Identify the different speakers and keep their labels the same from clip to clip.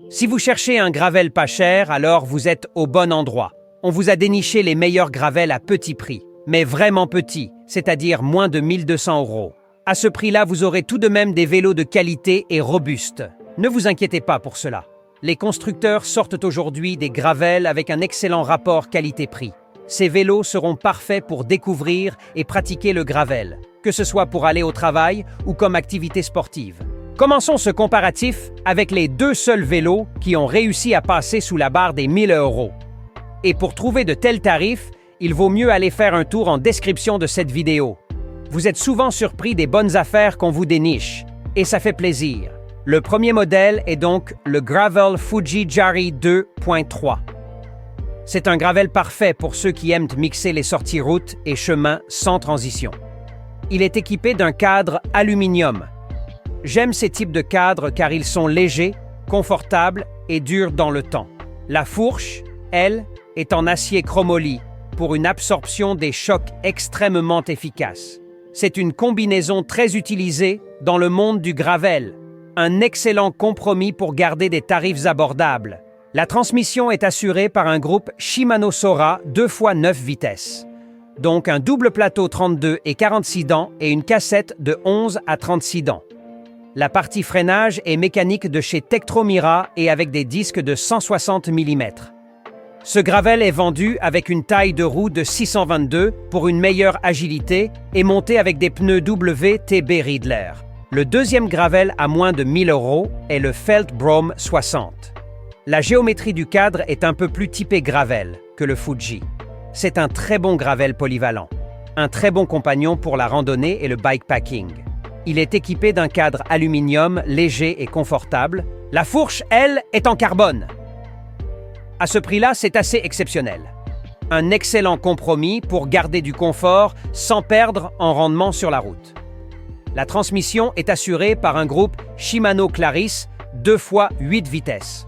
Speaker 1: Si vous cherchez un gravel pas cher, alors vous êtes au bon endroit. On vous a déniché les meilleurs gravels à petit prix, mais vraiment petits, c'est-à-dire moins de 1200 €. À ce prix-là, vous aurez tout de même des vélos de qualité et robustes. Ne vous inquiétez pas pour cela. Les constructeurs sortent aujourd'hui des gravels avec un excellent rapport qualité-prix. Ces vélos seront parfaits pour découvrir et pratiquer le gravel, que ce soit pour aller au travail ou comme activité sportive. Commençons ce comparatif avec les 2 seuls vélos qui ont réussi à passer sous la barre des 1000 €. Et pour trouver de tels tarifs, il vaut mieux aller faire un tour en description de cette vidéo. Vous êtes souvent surpris des bonnes affaires qu'on vous déniche, et ça fait plaisir. Le premier modèle est donc le Gravel Fuji Jari 2.3. C'est un gravel parfait pour ceux qui aiment mixer les sorties routes et chemins sans transition. Il est équipé d'un cadre aluminium. J'aime ces types de cadres car ils sont légers, confortables et durent dans le temps. La fourche, elle, est en acier chromoly pour une absorption des chocs extrêmement efficace. C'est une combinaison très utilisée dans le monde du gravel. Un excellent compromis pour garder des tarifs abordables. La transmission est assurée par un groupe Shimano Sora 2x9 vitesses. Donc un double plateau 32 et 46 dents et une cassette de 11 à 36 dents. La partie freinage est mécanique de chez Tektro-Mira et avec des disques de 160 mm. Ce gravel est vendu avec une taille de roue de 622 pour une meilleure agilité et monté avec des pneus WTB Riedler. Le deuxième gravel à moins de 1000 € est le Feldbrom 60. La géométrie du cadre est un peu plus typée gravel que le Fuji. C'est un très bon gravel polyvalent, un très bon compagnon pour la randonnée et le bikepacking. Il est équipé d'un cadre aluminium léger et confortable. La fourche, elle, est en carbone. À ce prix-là, c'est assez exceptionnel. Un excellent compromis pour garder du confort sans perdre en rendement sur la route. La transmission est assurée par un groupe Shimano Claris 2x8 vitesses.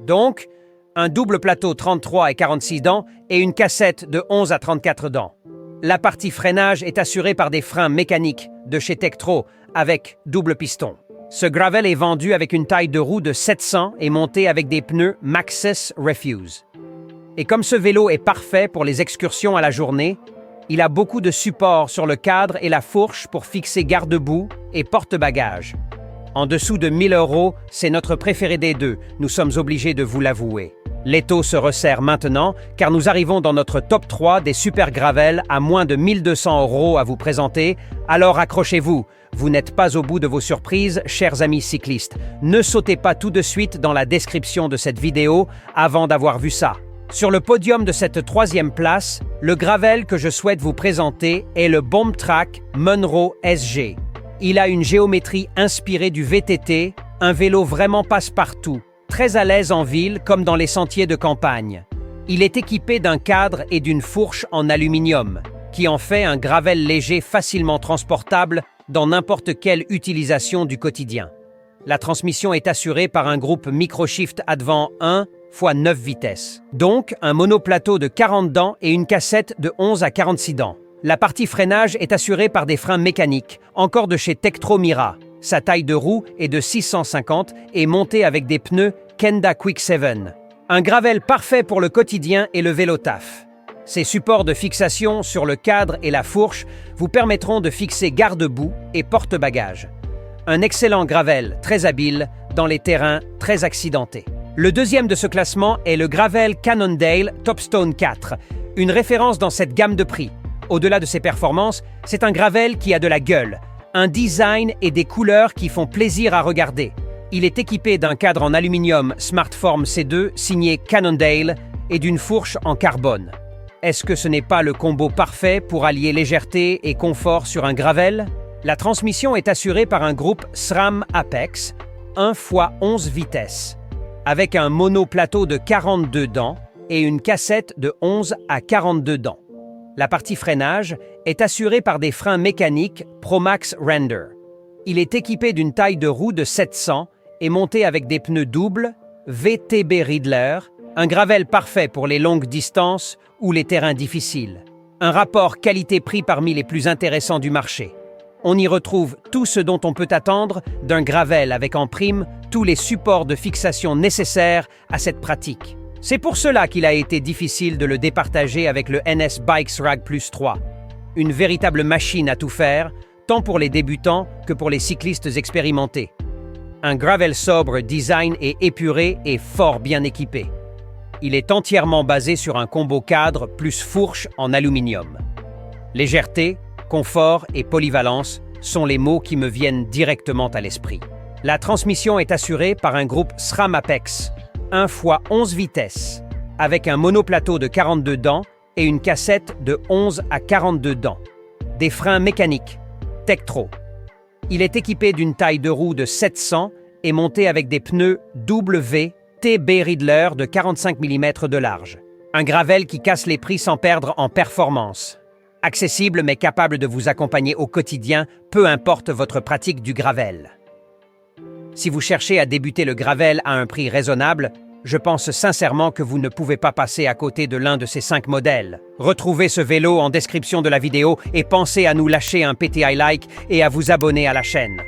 Speaker 1: Donc, un double plateau 33 et 46 dents et une cassette de 11 à 34 dents. La partie freinage est assurée par des freins mécaniques de chez Tektro avec double piston. Ce gravel est vendu avec une taille de roue de 700 et monté avec des pneus Maxxis Refuse. Et comme ce vélo est parfait pour les excursions à la journée, il a beaucoup de support sur le cadre et la fourche pour fixer garde-boue et porte-bagages. En dessous de 1000 €, c'est notre préféré des deux, nous sommes obligés de vous l'avouer. L'étau se resserre maintenant car nous arrivons dans notre top 3 des super gravels à moins de 1200 € à vous présenter, alors accrochez-vous. Vous n'êtes pas au bout de vos surprises, chers amis cyclistes. Ne sautez pas tout de suite dans la description de cette vidéo avant d'avoir vu ça. Sur le podium de cette troisième place, le gravel que je souhaite vous présenter est le Bombtrack Munro SG. Il a une géométrie inspirée du VTT, un vélo vraiment passe-partout, très à l'aise en ville comme dans les sentiers de campagne. Il est équipé d'un cadre et d'une fourche en aluminium, qui en fait un gravel léger facilement transportable dans n'importe quelle utilisation du quotidien. La transmission est assurée par un groupe Microshift Advent 1x9 vitesses. Donc, un monoplateau de 40 dents et une cassette de 11 à 46 dents. La partie freinage est assurée par des freins mécaniques, encore de chez Tektro-Mira. Sa taille de roue est de 650 et montée avec des pneus Kenda Quick 7. Un gravel parfait pour le quotidien et le vélo taf. Ces supports de fixation sur le cadre et la fourche vous permettront de fixer garde-boue et porte-bagages. Un excellent gravel, très habile, dans les terrains très accidentés. Le deuxième de ce classement est le gravel Cannondale Topstone 4, une référence dans cette gamme de prix. Au-delà de ses performances, c'est un gravel qui a de la gueule, un design et des couleurs qui font plaisir à regarder. Il est équipé d'un cadre en aluminium Smartform C2 signé Cannondale et d'une fourche en carbone. Est-ce que ce n'est pas le combo parfait pour allier légèreté et confort sur un gravel? La transmission est assurée par un groupe SRAM Apex 1x11 vitesses, avec un monoplateau de 42 dents et une cassette de 11 à 42 dents. La partie freinage est assurée par des freins mécaniques Promax Render. Il est équipé d'une taille de roue de 700 et monté avec des pneus doubles VTB Riedler, un gravel parfait pour les longues distances ou les terrains difficiles. Un rapport qualité-prix parmi les plus intéressants du marché. On y retrouve tout ce dont on peut attendre d'un gravel avec en prime tous les supports de fixation nécessaires à cette pratique. C'est pour cela qu'il a été difficile de le départager avec le NS Bikes Rag Plus 3. Une véritable machine à tout faire, tant pour les débutants que pour les cyclistes expérimentés. Un gravel sobre, design et épuré et fort bien équipé. Il est entièrement basé sur un combo cadre plus fourche en aluminium. Légèreté, confort et polyvalence sont les mots qui me viennent directement à l'esprit. La transmission est assurée par un groupe SRAM Apex, 1 x 11 vitesses, avec un monoplateau de 42 dents et une cassette de 11 à 42 dents. Des freins mécaniques, Tektro. Il est équipé d'une taille de roue de 700 et monté avec des pneus WTB Riddler de 45 mm de large. Un gravel qui casse les prix sans perdre en performance. Accessible mais capable de vous accompagner au quotidien, peu importe votre pratique du gravel. Si vous cherchez à débuter le gravel à un prix raisonnable, je pense sincèrement que vous ne pouvez pas passer à côté de l'un de ces 5 modèles. Retrouvez ce vélo en description de la vidéo et pensez à nous lâcher un PTI like et à vous abonner à la chaîne.